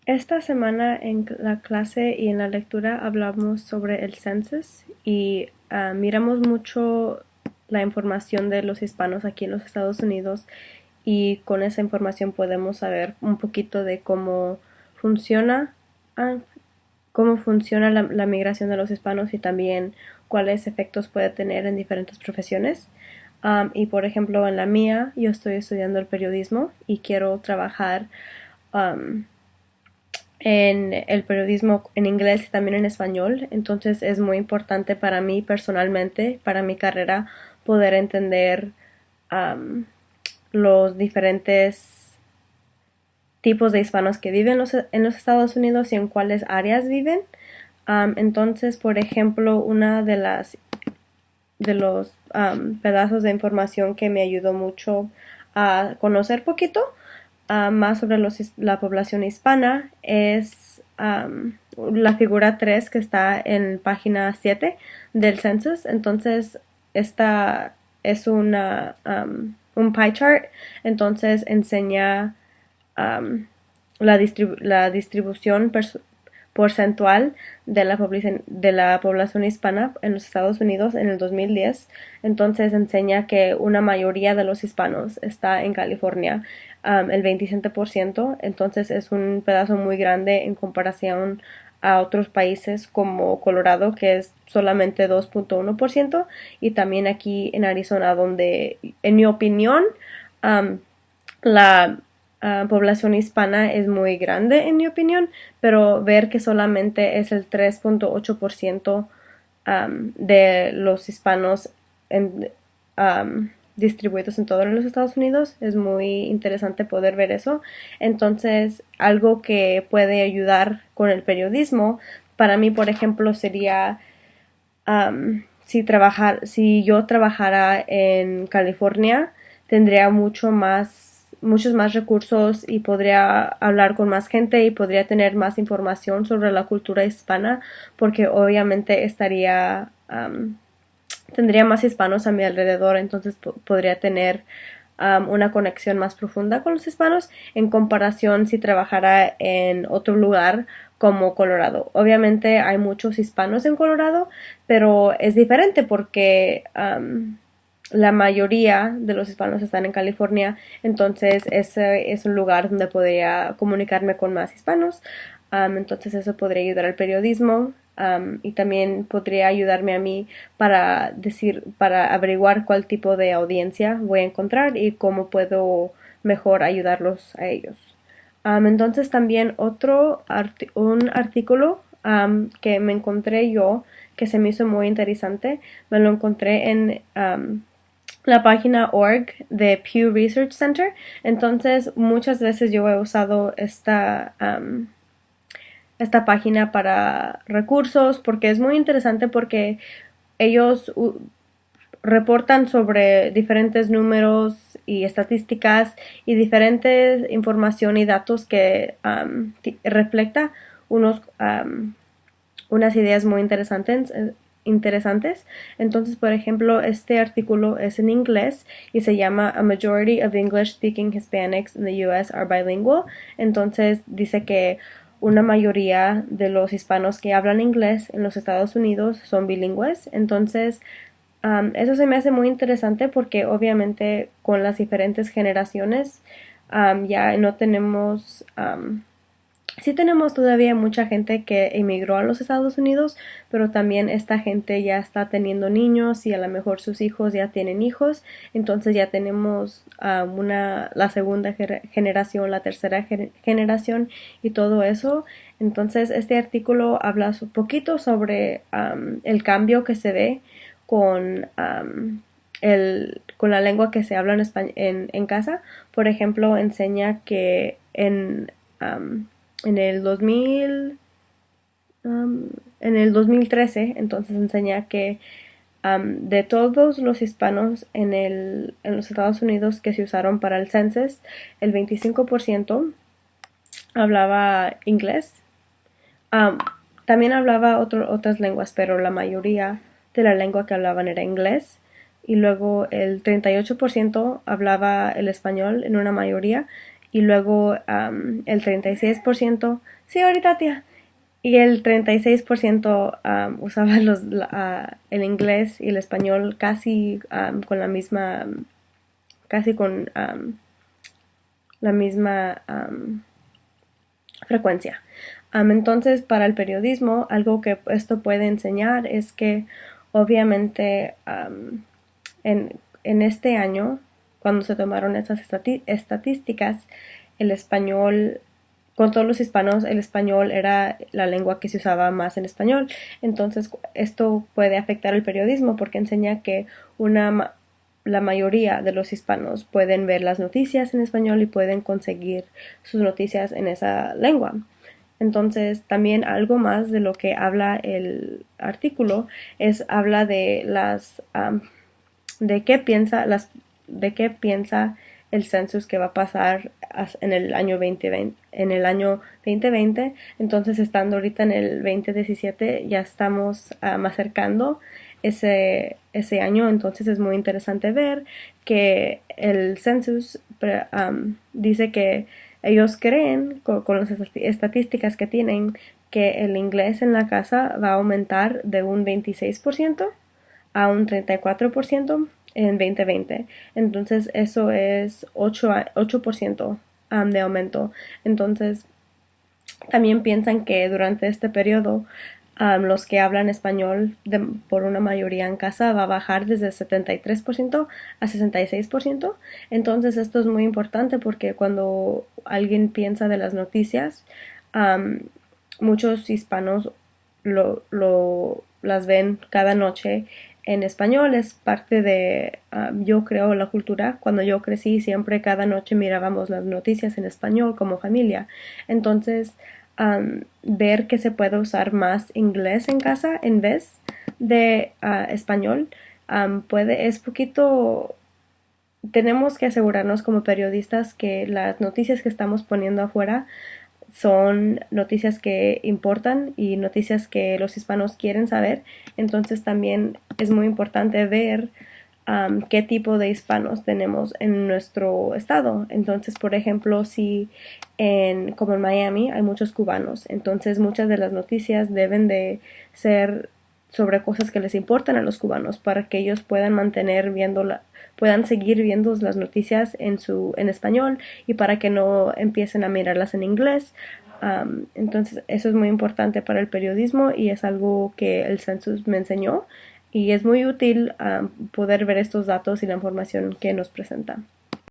Esta semana en la clase y en la lectura hablamos sobre el census y miramos mucho la información de los hispanos aquí en los Estados Unidos y con esa información podemos saber un poquito de funciona, ah, cómo funciona la migración de los hispanos y también cuáles efectos puede tener en diferentes profesiones. Y por ejemplo, en la mía, yo estoy estudiando el periodismo y quiero trabajar um, en el periodismo en inglés y también en español. Entonces es muy importante para mí personalmente, para mi carrera, poder entender um, los diferentes tipos de hispanos que viven en los Estados Unidos y en cuáles áreas viven. Entonces, por ejemplo, una de los pedazos de información que me ayudó mucho a conocer poquito más sobre la población hispana es la figura 3 que está en página 7 del census. Entonces, esta es un pie chart, entonces enseña um, la distribución porcentual de la población hispana en los Estados Unidos en el 2010. Entonces enseña que una mayoría de los hispanos está en California, el 27%. Entonces es un pedazo muy grande en comparación a otros países como Colorado, que es solamente 2.1%, y también aquí en Arizona, donde, en mi opinión, la población hispana es muy grande, en mi opinión, pero ver que solamente es el 3.8% de los hispanos distribuidos en todos los Estados Unidos es muy interesante poder ver eso. Entonces, algo que puede ayudar con el periodismo, para mí, por ejemplo, sería si yo trabajara en California, tendría muchos más recursos y podría hablar con más gente y podría tener más información sobre la cultura hispana, porque obviamente tendría más hispanos a mi alrededor, entonces podría tener una conexión más profunda con los hispanos en comparación si trabajara en otro lugar como Colorado. Obviamente hay muchos hispanos en Colorado, pero es diferente porque la mayoría de los hispanos están en California, entonces ese es un lugar donde podría comunicarme con más hispanos. Entonces eso podría ayudar al periodismo y también podría ayudarme a mí para averiguar cuál tipo de audiencia voy a encontrar y cómo puedo mejor ayudarlos a ellos. Entonces también un artículo que me encontré yo que se me hizo muy interesante, me lo encontré en la página org de Pew Research Center. Entonces muchas veces yo he usado esta página para recursos porque es muy interesante porque ellos reportan sobre diferentes números y estadísticas y diferentes información y datos que refleja unos unas ideas muy interesantes. Entonces, por ejemplo, este artículo es en inglés y se llama A Majority of English Speaking Hispanics in the US are Bilingual. Entonces, dice que una mayoría de los hispanos que hablan inglés en los Estados Unidos son bilingües. Entonces, eso se me hace muy interesante porque obviamente con las diferentes generaciones ya no tenemos sí tenemos todavía mucha gente que emigró a los Estados Unidos, pero también esta gente ya está teniendo niños y a lo mejor sus hijos ya tienen hijos, entonces ya tenemos la segunda generación, la tercera generación y todo eso. Entonces este artículo habla un poquito sobre el cambio que se ve con con la lengua que se habla en casa. Por ejemplo, enseña que en el 2000, en el 2013, entonces enseña que de todos los hispanos en los Estados Unidos que se usaron para el census, el 25% hablaba inglés. Um, También hablaba otras lenguas, pero la mayoría de la lengua que hablaban era inglés. Y luego el 38% hablaba el español en una mayoría y luego el 36%, sí, ahorita tía, y el 36% usaba el inglés y el español casi con la misma, casi con la misma frecuencia. Entonces, para el periodismo, algo que esto puede enseñar es que obviamente en este año, cuando se tomaron estas estadísticas, el español, con todos los hispanos, el español era la lengua que se usaba más en español. Entonces, esto puede afectar el periodismo porque enseña que la mayoría de los hispanos pueden ver las noticias en español y pueden conseguir sus noticias en esa lengua. Entonces, también algo más de lo que habla el artículo habla de de qué piensa el census que va a pasar en el año 2020. Entonces, estando ahorita en el 2017, ya estamos acercando ese año. Entonces, es muy interesante ver que el census dice que ellos creen, con las estadísticas que tienen, que el inglés en la casa va a aumentar de un 26% a un 34% en 2020. Entonces, eso es 8% de aumento. Entonces, también piensan que durante este periodo los que hablan español por una mayoría en casa va a bajar desde 73% a 66%. Entonces esto es muy importante porque cuando alguien piensa de las noticias, muchos hispanos las ven cada noche en español. Es parte de, yo creo, la cultura. Cuando yo crecí, siempre cada noche mirábamos las noticias en español como familia. Entonces, ver que se puede usar más inglés en casa en vez de español, es poquito. Tenemos que asegurarnos como periodistas que las noticias que estamos poniendo afuera son noticias que importan y noticias que los hispanos quieren saber. Entonces también es muy importante ver qué tipo de hispanos tenemos en nuestro estado. Entonces, por ejemplo, si como en Miami hay muchos cubanos, entonces muchas de las noticias deben de ser sobre cosas que les importan a los cubanos para que ellos puedan puedan seguir viendo las noticias en español y para que no empiecen a mirarlas en inglés. Entonces eso es muy importante para el periodismo y es algo que el census me enseñó y es muy útil poder ver estos datos y la información que nos presenta.